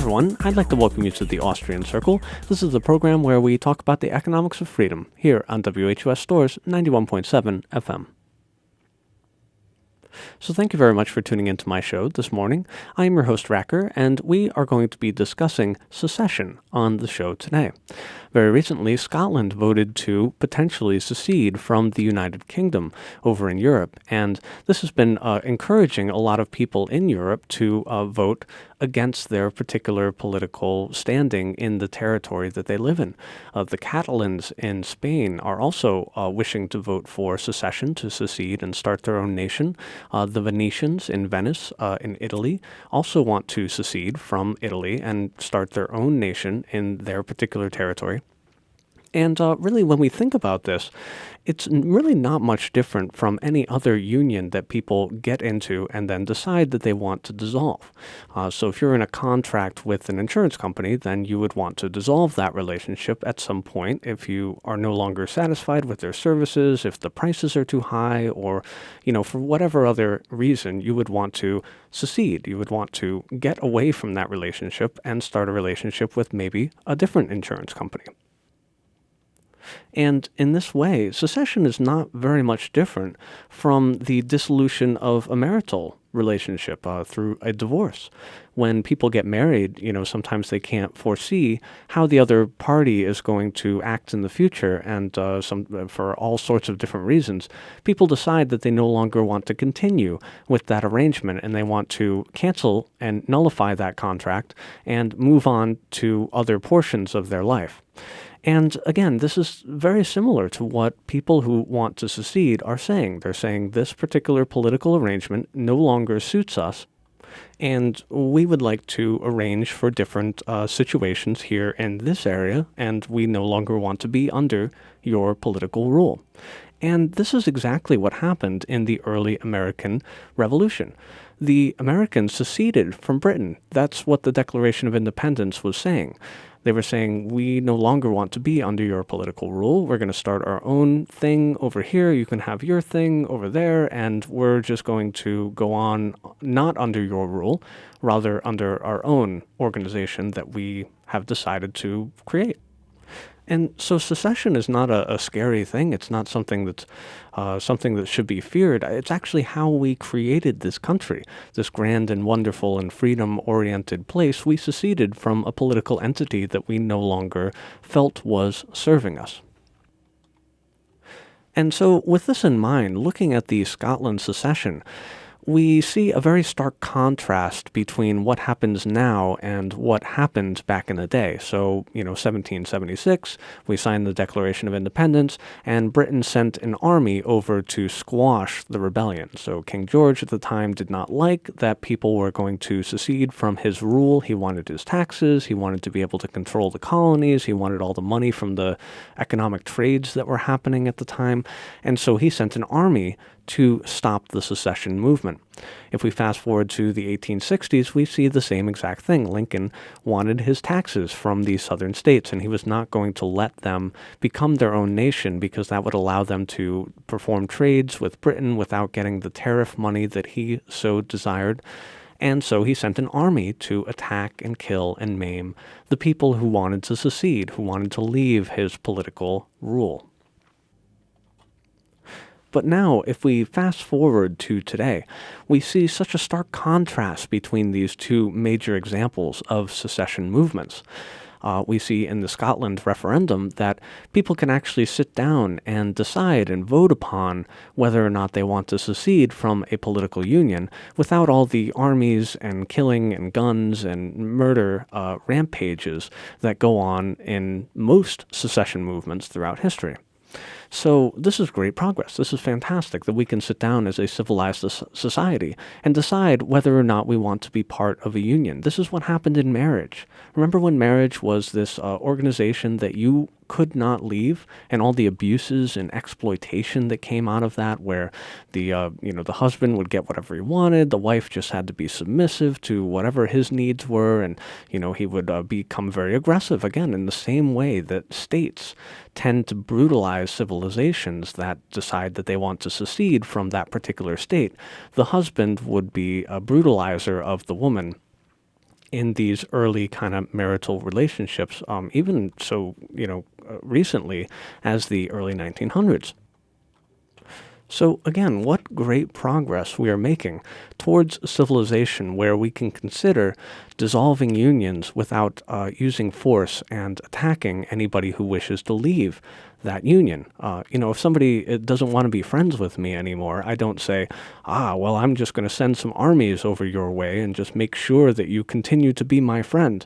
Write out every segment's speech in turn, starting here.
everyone. I'd like to welcome you to the Austrian Circle. This is the program where we talk about the economics of freedom here on WHUS Stores 91.7 FM. So thank you very much for tuning into my show this morning. I am your host, Racker, and we are going to be discussing secession on the show today. Very recently, Scotland voted to potentially secede from the United Kingdom over in Europe, and this has been encouraging a lot of people in Europe to vote against their particular political standing in the territory that they live in. The Catalans in Spain are also wishing to vote for secession, to secede and start their own nation. The Venetians in Venice, in Italy, also want to secede from Italy and start their own nation in their particular territory. And really, when we think about this, it's really not much different from any other union that people get into and then decide that they want to dissolve. So if you're in a contract with an insurance company, then you would want to dissolve that relationship at some point if you are no longer satisfied with their services, if the prices are too high, or, for whatever other reason, you would want to secede. You would want to get away from that relationship and start a relationship with maybe a different insurance company. And in this way, secession is not very much different from the dissolution of a marital relationship through a divorce. When people get married, sometimes they can't foresee how the other party is going to act in the future, and for all sorts of different reasons, people decide that they no longer want to continue with that arrangement, and they want to cancel and nullify that contract and move on to other portions of their life. And again, this is very similar to what people who want to secede are saying. They're saying this particular political arrangement no longer suits us, and we would like to arrange for different situations here in this area, and we no longer want to be under your political rule. And this is exactly what happened in the early American Revolution. The Americans seceded from Britain. That's what the Declaration of Independence was saying. They were saying, we no longer want to be under your political rule. We're going to start our own thing over here. You can have your thing over there, and we're just going to go on not under your rule, rather under our own organization that we have decided to create. And so secession is not a scary thing. It's not something that's something that should be feared. It's actually how we created this country, this grand and wonderful and freedom-oriented place. We seceded from a political entity that we no longer felt was serving us. And so with this in mind, looking at the Scotland secession, we see a very stark contrast between what happens now and what happened back in the day. So, 1776, we signed the Declaration of Independence, and Britain sent an army over to squash the rebellion. So King George at the time did not like that people were going to secede from his rule. He wanted his taxes. He wanted to be able to control the colonies. He wanted all the money from the economic trades that were happening at the time. And so he sent an army to stop the secession movement. If we fast forward to the 1860s, we see the same exact thing. Lincoln wanted his taxes from the southern states, and he was not going to let them become their own nation because that would allow them to perform trades with Britain without getting the tariff money that he so desired. And so he sent an army to attack and kill and maim the people who wanted to secede, who wanted to leave his political rule. But now, if we fast forward to today, we see such a stark contrast between these two major examples of secession movements. We see in the Scotland referendum that people can actually sit down and decide and vote upon whether or not they want to secede from a political union without all the armies and killing and guns and murder rampages that go on in most secession movements throughout history. So this is great progress. This is fantastic that we can sit down as a civilized society and decide whether or not we want to be part of a union. This is what happened in marriage. Remember when marriage was this organization that you could not leave, and all the abuses and exploitation that came out of that, where the husband would get whatever he wanted, the wife just had to be submissive to whatever his needs were, and he would become very aggressive again in the same way that states tend to brutalize civilizations that decide that they want to secede from that particular state. The husband would be a brutalizer of the woman. in these early kind of marital relationships, even so, recently as the early 1900s. So again, what great progress we are making towards civilization where we can consider dissolving unions without using force and attacking anybody who wishes to leave that union. If somebody doesn't want to be friends with me anymore, I don't say, well, I'm just going to send some armies over your way and just make sure that you continue to be my friend.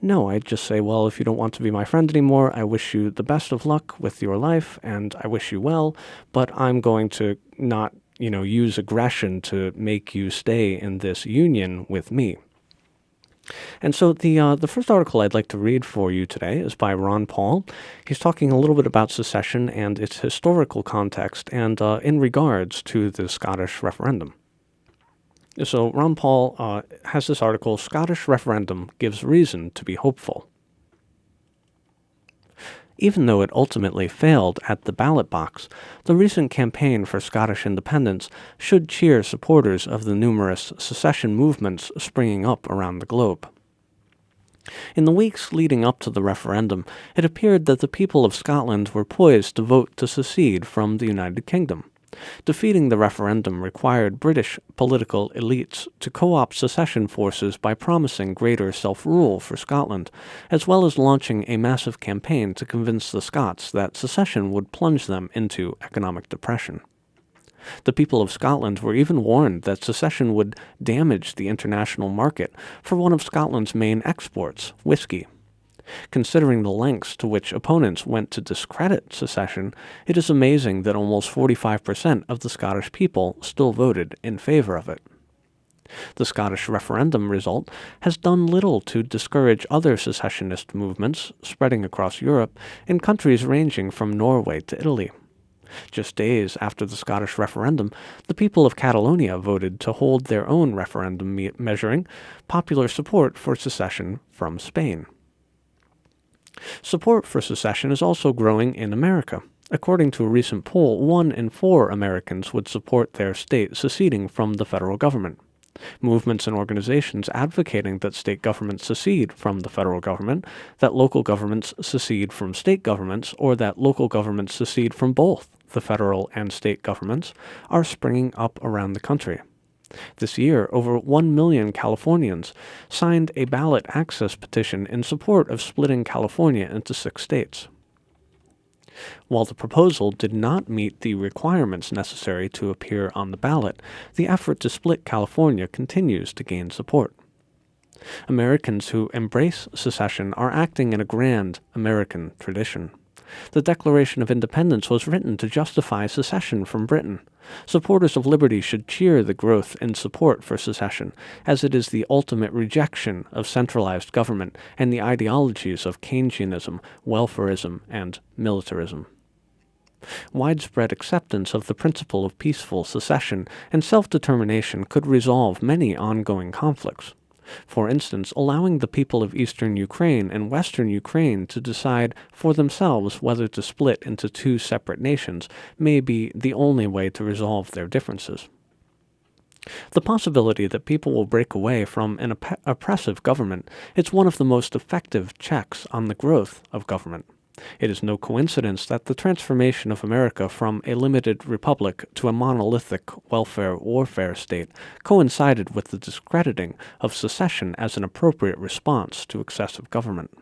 No, I just say, well, if you don't want to be my friend anymore, I wish you the best of luck with your life, and I wish you well, but I'm going to not, use aggression to make you stay in this union with me. And so the first article I'd like to read for you today is by Ron Paul. He's talking a little bit about secession and its historical context and in regards to the Scottish referendum. So Ron Paul has this article, Scottish Referendum Gives Reason to be Hopeful. Even though it ultimately failed at the ballot box, the recent campaign for Scottish independence should cheer supporters of the numerous secession movements springing up around the globe. In the weeks leading up to the referendum, it appeared that the people of Scotland were poised to vote to secede from the United Kingdom. Defeating the referendum required British political elites to co-opt secession forces by promising greater self-rule for Scotland, as well as launching a massive campaign to convince the Scots that secession would plunge them into economic depression. The people of Scotland were even warned that secession would damage the international market for one of Scotland's main exports, whiskey. Considering the lengths to which opponents went to discredit secession, it is amazing that almost 45% of the Scottish people still voted in favor of it. The Scottish referendum result has done little to discourage other secessionist movements spreading across Europe in countries ranging from Norway to Italy. Just days after the Scottish referendum, the people of Catalonia voted to hold their own referendum measuring popular support for secession from Spain. Support for secession is also growing in America. According to a recent poll, 1 in 4 Americans would support their state seceding from the federal government. Movements and organizations advocating that state governments secede from the federal government, that local governments secede from state governments, or that local governments secede from both the federal and state governments are springing up around the country. This year, over 1 million Californians signed a ballot access petition in support of splitting California into 6 states. While the proposal did not meet the requirements necessary to appear on the ballot, the effort to split California continues to gain support. Americans who embrace secession are acting in a grand American tradition. The Declaration of Independence was written to justify secession from Britain. Supporters of liberty should cheer the growth in support for secession, as it is the ultimate rejection of centralized government and the ideologies of Keynesianism, welfarism, and militarism. Widespread acceptance of the principle of peaceful secession and self-determination could resolve many ongoing conflicts. For instance, allowing the people of eastern Ukraine and western Ukraine to decide for themselves whether to split into 2 separate nations may be the only way to resolve their differences. The possibility that people will break away from an oppressive government is one of the most effective checks on the growth of government. It is no coincidence that the transformation of America from a limited republic to a monolithic welfare-warfare state coincided with the discrediting of secession as an appropriate response to excessive government.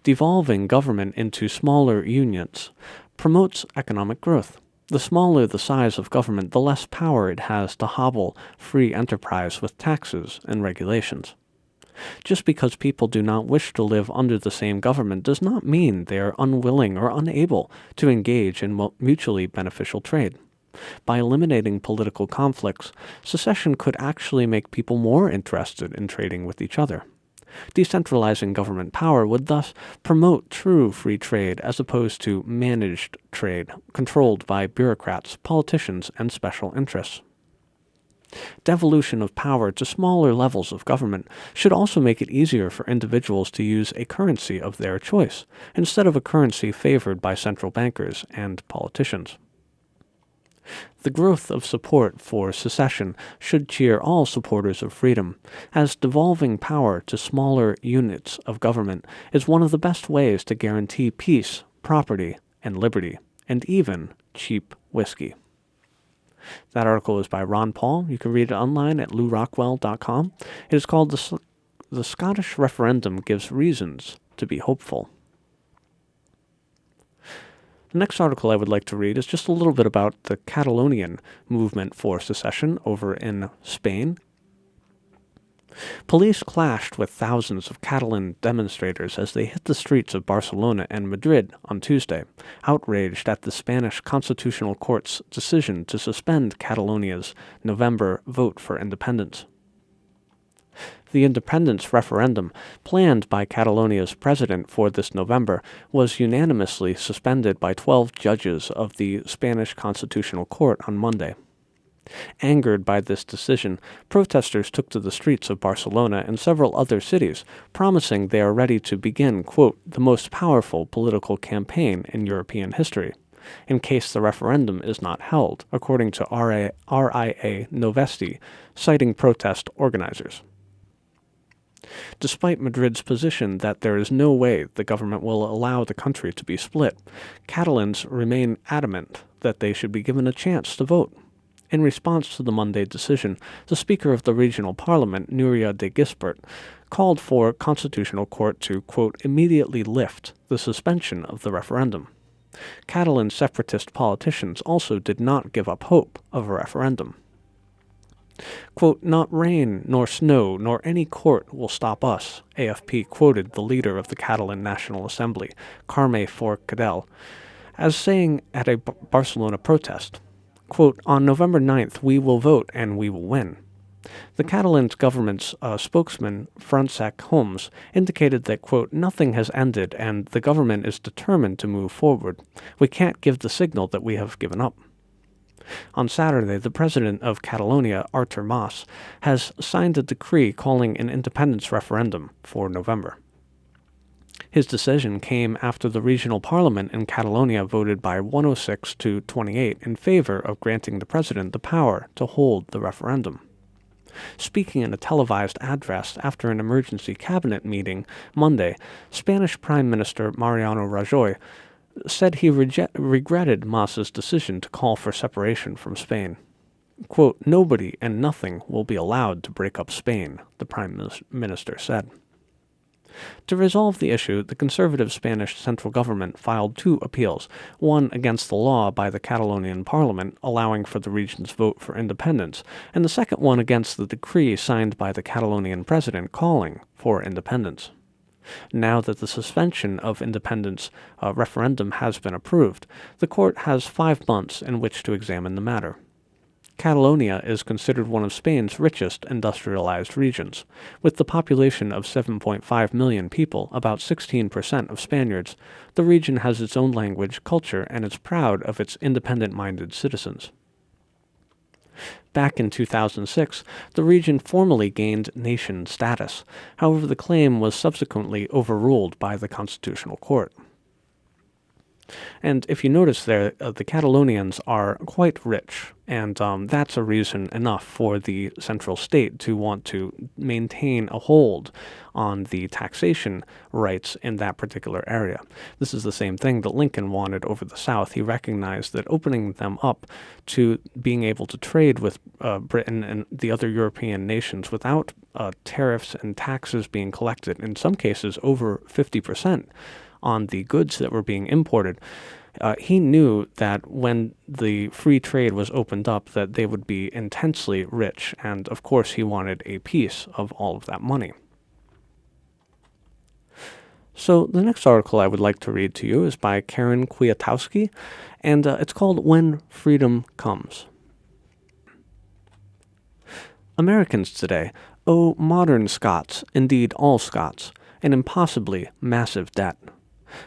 Devolving government into smaller unions promotes economic growth. The smaller the size of government, the less power it has to hobble free enterprise with taxes and regulations. Just because people do not wish to live under the same government does not mean they are unwilling or unable to engage in mutually beneficial trade. By eliminating political conflicts, secession could actually make people more interested in trading with each other. Decentralizing government power would thus promote true free trade as opposed to managed trade, controlled by bureaucrats, politicians, and special interests. Devolution of power to smaller levels of government should also make it easier for individuals to use a currency of their choice, instead of a currency favored by central bankers and politicians. The growth of support for secession should cheer all supporters of freedom, as devolving power to smaller units of government is one of the best ways to guarantee peace, property, and liberty, and even cheap whiskey. That article is by Ron Paul. You can read it online at lewrockwell.com. It is called The Scottish Referendum Gives Reasons to be Hopeful. The next article I would like to read is just a little bit about the Catalonian movement for secession over in Spain. Police clashed with thousands of Catalan demonstrators as they hit the streets of Barcelona and Madrid on Tuesday, outraged at the Spanish Constitutional Court's decision to suspend Catalonia's November vote for independence. The independence referendum, planned by Catalonia's president for this November, was unanimously suspended by 12 judges of the Spanish Constitutional Court on Monday. Angered by this decision, protesters took to the streets of Barcelona and several other cities, promising they are ready to begin, quote, the most powerful political campaign in European history, in case the referendum is not held, according to RIA Novesti, citing protest organizers. Despite Madrid's position that there is no way the government will allow the country to be split, Catalans remain adamant that they should be given a chance to vote. In response to the Monday decision, the Speaker of the Regional Parliament, Núria de Gispert, called for Constitutional Court to, quote, immediately lift the suspension of the referendum. Catalan separatist politicians also did not give up hope of a referendum. Quote, not rain, nor snow, nor any court will stop us, AFP quoted the leader of the Catalan National Assembly, Carme Forcadell, as saying at a Barcelona protest. Quote, on November 9th, we will vote and we will win. The Catalan government's spokesman, Francesc Homs, indicated that, quote, nothing has ended and the government is determined to move forward. We can't give the signal that we have given up. On Saturday, the president of Catalonia, Artur Mas, has signed a decree calling an independence referendum for November. His decision came after the regional parliament in Catalonia voted by 106 to 28 in favor of granting the president the power to hold the referendum. Speaking in a televised address after an emergency cabinet meeting Monday, Spanish Prime Minister Mariano Rajoy said he regretted Mas's decision to call for separation from Spain. Quote, nobody and nothing will be allowed to break up Spain, the Prime Minister said. To resolve the issue, the conservative Spanish central government filed 2 appeals, one against the law by the Catalonian parliament allowing for the region's vote for independence, and the second one against the decree signed by the Catalonian president calling for independence. Now that the suspension of independence referendum has been approved, the court has 5 months in which to examine the matter. Catalonia is considered one of Spain's richest industrialized regions. With the population of 7.5 million people, about 16% of Spaniards, the region has its own language, culture, and is proud of its independent-minded citizens. Back in 2006, the region formally gained nation status. However, the claim was subsequently overruled by the Constitutional Court. And if you notice there, the Catalonians are quite rich, and that's a reason enough for the central state to want to maintain a hold on the taxation rights in that particular area. This is the same thing that Lincoln wanted over the South. He recognized that opening them up to being able to trade with Britain and the other European nations without tariffs and taxes being collected, in some cases over 50%, on the goods that were being imported, he knew that when the free trade was opened up that they would be intensely rich, and of course he wanted a piece of all of that money. So the next article I would like to read to you is by Karen Kwiatkowski, and it's called When Freedom Comes. Americans today owe modern Scots, indeed all Scots, an impossibly massive debt.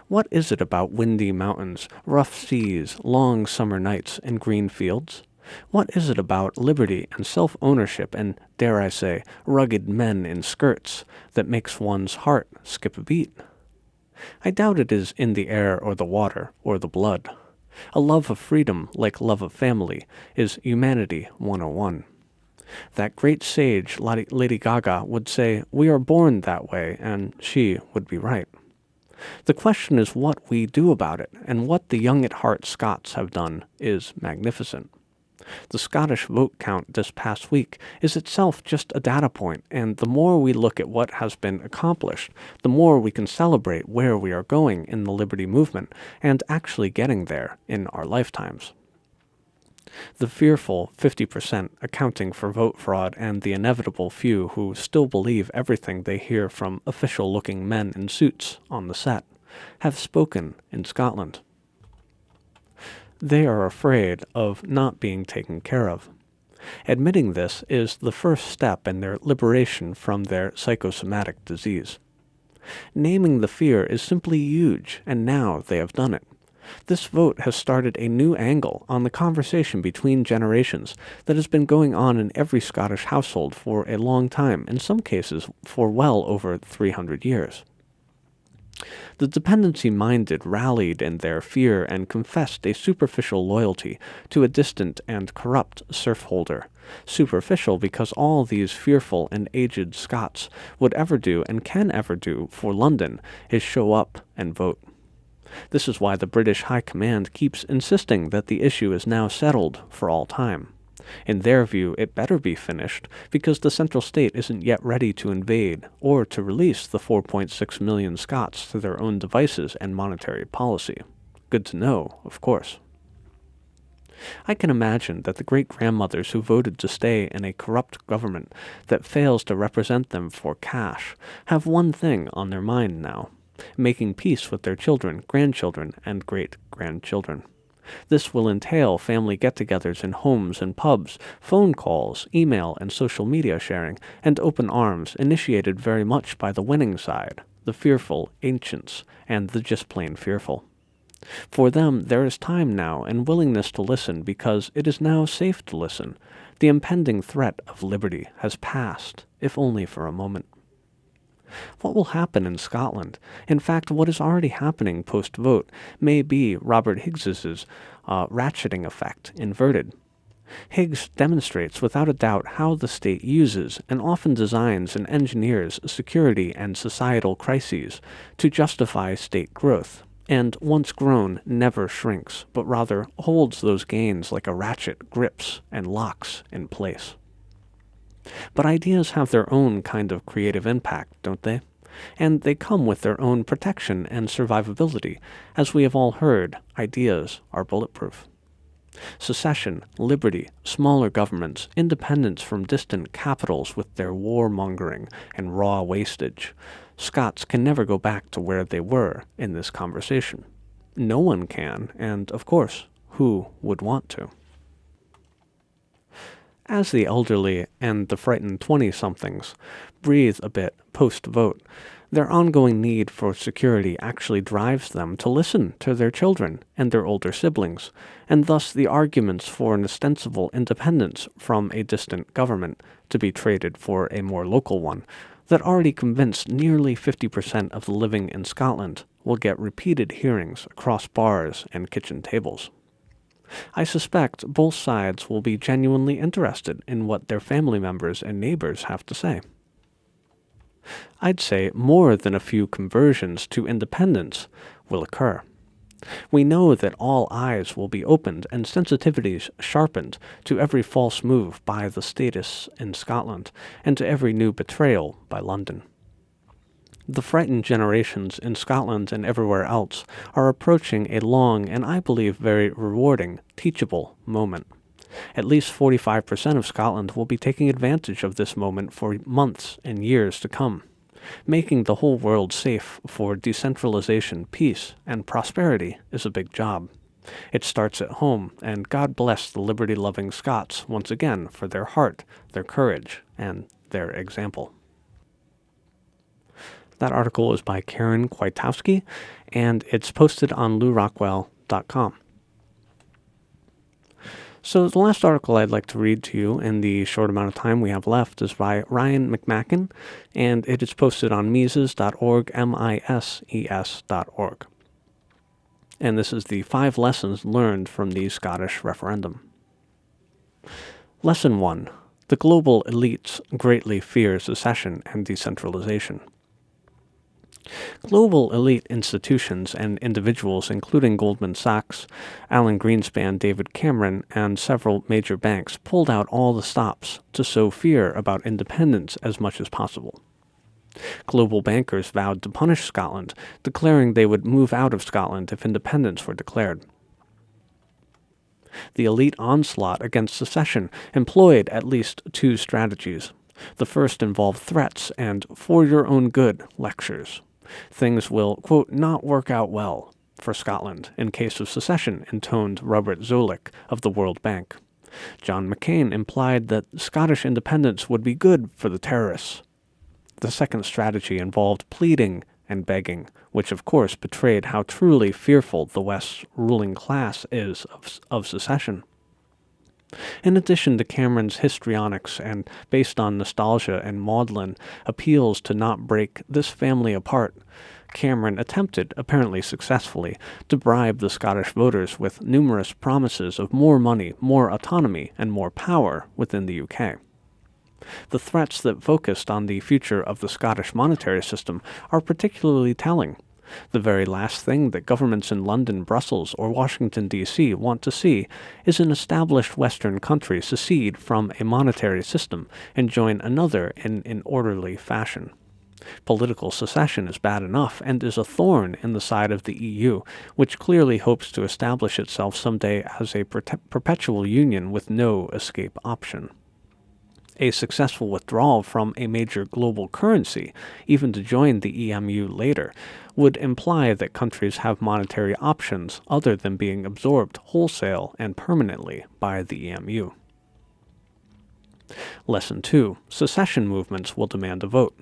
What is it about windy mountains, rough seas, long summer nights, and green fields? What is it about liberty and self-ownership and, dare I say, rugged men in skirts that makes one's heart skip a beat? I doubt it is in the air or the water or the blood. A love of freedom, like love of family, is Humanity 101. That great sage, Lady Gaga, would say, "We are born that way," and she would be right. The question is what we do about it, and what the young at heart Scots have done is magnificent. The Scottish vote count this past week is itself just a data point, and the more we look at what has been accomplished, the more we can celebrate where we are going in the liberty movement and actually getting there in our lifetimes. The fearful 50% accounting for vote fraud and the inevitable few who still believe everything they hear from official-looking men in suits on the set have spoken in Scotland. They are afraid of not being taken care of. Admitting this is the first step in their liberation from their psychosomatic disease. Naming the fear is simply huge, and now they have done it. This vote has started a new angle on the conversation between generations that has been going on in every Scottish household for a long time, in some cases for well over 300 years. The dependency-minded rallied in their fear and confessed a superficial loyalty to a distant and corrupt serfholder. Superficial because all these fearful and aged Scots would ever do and can ever do for London is show up and vote. This is why the British High Command keeps insisting that the issue is now settled for all time. In their view, it better be finished, because the central state isn't yet ready to invade or to release the 4.6 million Scots to their own devices and monetary policy. Good to know, of course. I can imagine that the great-grandmothers who voted to stay in a corrupt government that fails to represent them for cash have one thing on their mind now: making peace with their children, grandchildren, and great-grandchildren. This will entail family get-togethers in homes and pubs, phone calls, email and social media sharing, and open arms initiated very much by the winning side, the fearful ancients, and the just plain fearful. For them, there is time now and willingness to listen because it is now safe to listen. The impending threat of liberty has passed, if only for a moment. What will happen in Scotland? In fact, what is already happening post-vote may be Robert Higgs's ratcheting effect inverted. Higgs demonstrates without a doubt how the state uses and often designs and engineers security and societal crises to justify state growth, and once grown never shrinks, but rather holds those gains like a ratchet grips and locks in place. But ideas have their own kind of creative impact, don't they? And they come with their own protection and survivability. As we have all heard, ideas are bulletproof. Secession, liberty, smaller governments, independence from distant capitals with their warmongering and raw wastage. Scots can never go back to where they were in this conversation. No one can, and of course, who would want to? As the elderly and the frightened 20-somethings breathe a bit post-vote, their ongoing need for security actually drives them to listen to their children and their older siblings, and thus the arguments for an ostensible independence from a distant government to be traded for a more local one that already convinced nearly 50% of the living in Scotland will get repeated hearings across bars and kitchen tables. I suspect both sides will be genuinely interested in what their family members and neighbors have to say. I'd say more than a few conversions to independence will occur. We know that all eyes will be opened and sensitivities sharpened to every false move by the statists in Scotland and to every new betrayal by London. The frightened generations in Scotland and everywhere else are approaching a long and I believe very rewarding, teachable moment. At least 45% of Scotland will be taking advantage of this moment for months and years to come. Making the whole world safe for decentralization, peace, and prosperity is a big job. It starts at home, and God bless the liberty-loving Scots once again for their heart, their courage, and their example. That article is by Karen Kwiatkowski, and it's posted on LouRockwell.com. So the last article I'd like to read to you in the short amount of time we have left is by Ryan McMacken, and it is posted on Mises.org, Mises.org. And this is the 5 lessons learned from the Scottish referendum. Lesson 1. The global elites greatly fear secession and decentralization. Global elite institutions and individuals, including Goldman Sachs, Alan Greenspan, David Cameron, and several major banks, pulled out all the stops to sow fear about independence as much as possible. Global bankers vowed to punish Scotland, declaring they would move out of Scotland if independence were declared. The elite onslaught against secession employed at least 2 strategies. The first involved threats and "for your own good" lectures. Things will, quote, "not work out well" for Scotland in case of secession, intoned Robert Zoellick of the World Bank. John McCain implied that Scottish independence would be good for the terrorists. The second strategy involved pleading and begging, which of course betrayed how truly fearful the West's ruling class is of secession. In addition to Cameron's histrionics and, based on nostalgia and maudlin appeals to not break this family apart, Cameron attempted, apparently successfully, to bribe the Scottish voters with numerous promises of more money, more autonomy, and more power within the UK. The threats that focused on the future of the Scottish monetary system are particularly telling. The very last thing that governments in London, Brussels, or Washington, D.C. want to see is an established Western country secede from a monetary system and join another in an orderly fashion. Political secession is bad enough and is a thorn in the side of the EU, which clearly hopes to establish itself someday as a perpetual union with no escape option. A successful withdrawal from a major global currency, even to join the EMU later, would imply that countries have monetary options other than being absorbed wholesale and permanently by the EMU. Lesson 2. Secession movements will demand a vote.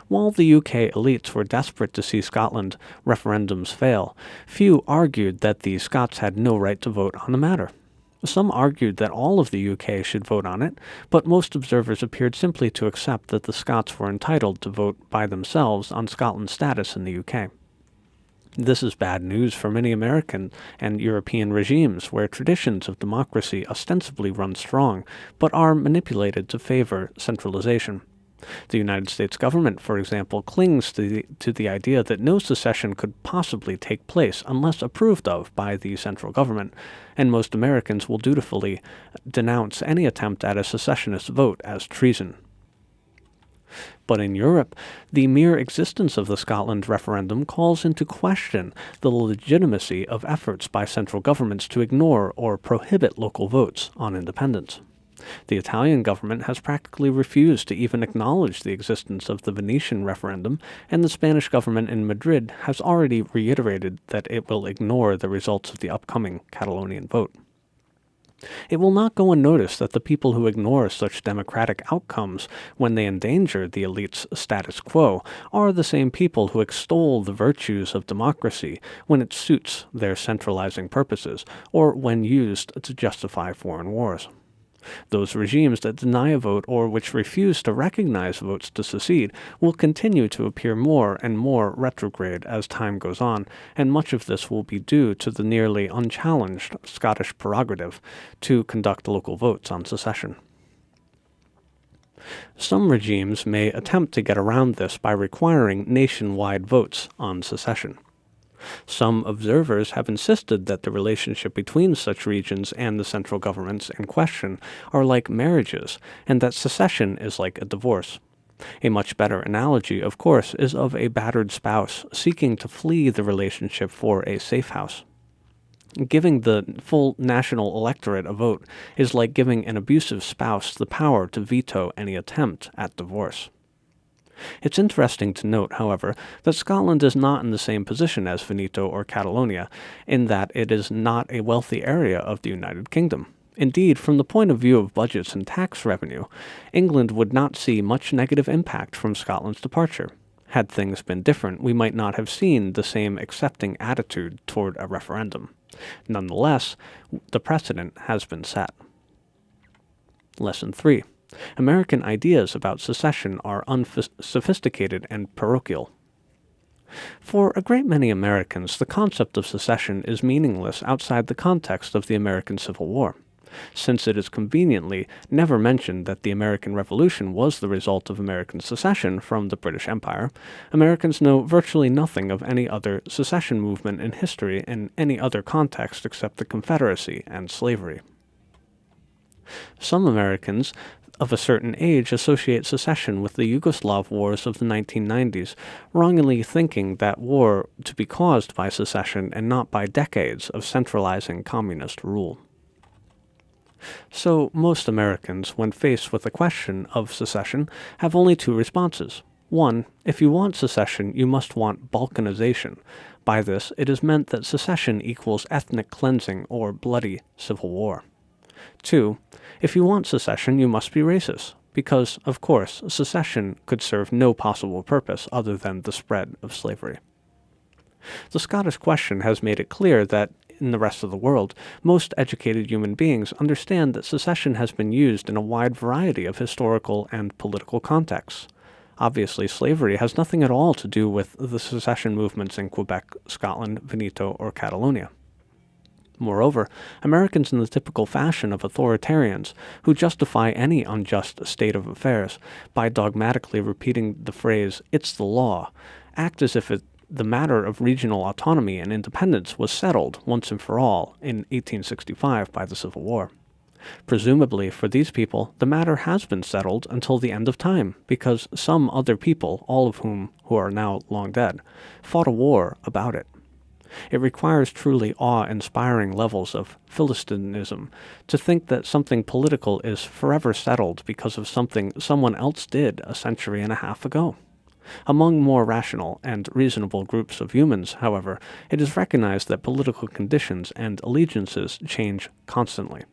While the UK elites were desperate to see Scotland referendums fail, few argued that the Scots had no right to vote on the matter. Some argued that all of the UK should vote on it, but most observers appeared simply to accept that the Scots were entitled to vote by themselves on Scotland's status in the UK. This is bad news for many American and European regimes where traditions of democracy ostensibly run strong, but are manipulated to favor centralization. The United States government, for example, clings to the idea that no secession could possibly take place unless approved of by the central government, and most Americans will dutifully denounce any attempt at a secessionist vote as treason. But in Europe, the mere existence of the Scotland referendum calls into question the legitimacy of efforts by central governments to ignore or prohibit local votes on independence. The Italian government has practically refused to even acknowledge the existence of the Venetian referendum, and the Spanish government in Madrid has already reiterated that it will ignore the results of the upcoming Catalonian vote. It will not go unnoticed that the people who ignore such democratic outcomes when they endanger the elite's status quo are the same people who extol the virtues of democracy when it suits their centralizing purposes, or when used to justify foreign wars. Those regimes that deny a vote or which refuse to recognize votes to secede will continue to appear more and more retrograde as time goes on, and much of this will be due to the nearly unchallenged Scottish prerogative to conduct local votes on secession. Some regimes may attempt to get around this by requiring nationwide votes on secession. Some observers have insisted that the relationship between such regions and the central governments in question are like marriages, and that secession is like a divorce. A much better analogy, of course, is of a battered spouse seeking to flee the relationship for a safe house. Giving the full national electorate a vote is like giving an abusive spouse the power to veto any attempt at divorce. It's interesting to note, however, that Scotland is not in the same position as Veneto or Catalonia, in that it is not a wealthy area of the United Kingdom. Indeed, from the point of view of budgets and tax revenue, England would not see much negative impact from Scotland's departure. Had things been different, we might not have seen the same accepting attitude toward a referendum. Nonetheless, the precedent has been set. Lesson 3. American ideas about secession are unsophisticated and parochial. For a great many Americans, the concept of secession is meaningless outside the context of the American Civil War. Since it is conveniently never mentioned that the American Revolution was the result of American secession from the British Empire, Americans know virtually nothing of any other secession movement in history in any other context except the Confederacy and slavery. Some Americans of a certain age associate secession with the Yugoslav wars of the 1990s, wrongly thinking that war to be caused by secession and not by decades of centralizing communist rule. So most Americans, when faced with the question of secession, have only two responses. One, if you want secession, you must want balkanization. By this, it is meant that secession equals ethnic cleansing or bloody civil war. Two, if you want secession, you must be racist, because, of course, secession could serve no possible purpose other than the spread of slavery. The Scottish question has made it clear that, in the rest of the world, most educated human beings understand that secession has been used in a wide variety of historical and political contexts. Obviously, slavery has nothing at all to do with the secession movements in Quebec, Scotland, Veneto, or Catalonia. Moreover, Americans in the typical fashion of authoritarians, who justify any unjust state of affairs by dogmatically repeating the phrase, "it's the law," act as if the matter of regional autonomy and independence was settled once and for all in 1865 by the Civil War. Presumably, for these people, the matter has been settled until the end of time, because some other people, all of whom who are now long dead, fought a war about it. It requires truly awe-inspiring levels of Philistinism to think that something political is forever settled because of something someone else did a century and a half ago. Among more rational and reasonable groups of humans, however, it is recognized that political conditions and allegiances change constantly.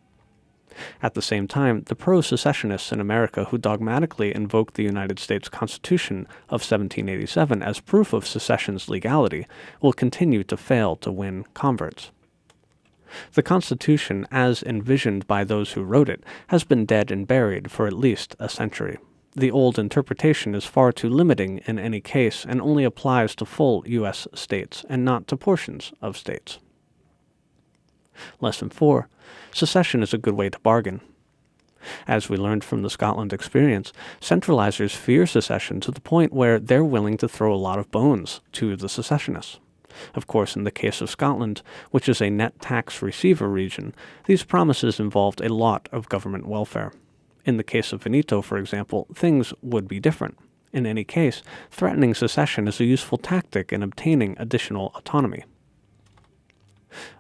At the same time, the pro-secessionists in America who dogmatically invoke the United States Constitution of 1787 as proof of secession's legality will continue to fail to win converts. The Constitution, as envisioned by those who wrote it, has been dead and buried for at least a century. The old interpretation is far too limiting in any case and only applies to full U.S. states and not to portions of states. Lesson 4. Secession is a good way to bargain. As we learned from the Scotland experience, centralizers fear secession to the point where they're willing to throw a lot of bones to the secessionists. Of course, in the case of Scotland, which is a net tax receiver region, these promises involved a lot of government welfare. In the case of Veneto, for example, things would be different. In any case, threatening secession is a useful tactic in obtaining additional autonomy.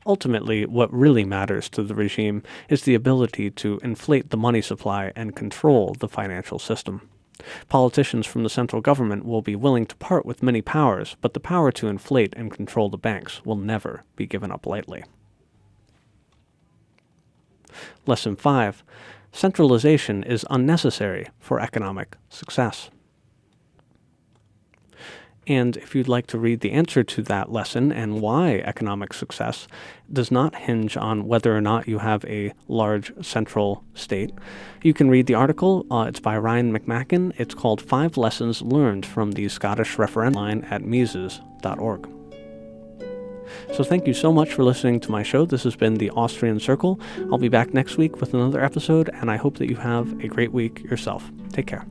Ultimately, what really matters to the regime is the ability to inflate the money supply and control the financial system. Politicians from the central government will be willing to part with many powers, but the power to inflate and control the banks will never be given up lightly. Lesson 5. Centralization is unnecessary for economic success. And if you'd like to read the answer to that lesson and why economic success does not hinge on whether or not you have a large central state, you can read the article. It's by Ryan McMacken. It's called 5 Lessons Learned from the Scottish Referendum line at Mises.org. So thank you so much for listening to my show. This has been the Austrian Circle. I'll be back next week with another episode, and I hope that you have a great week yourself. Take care.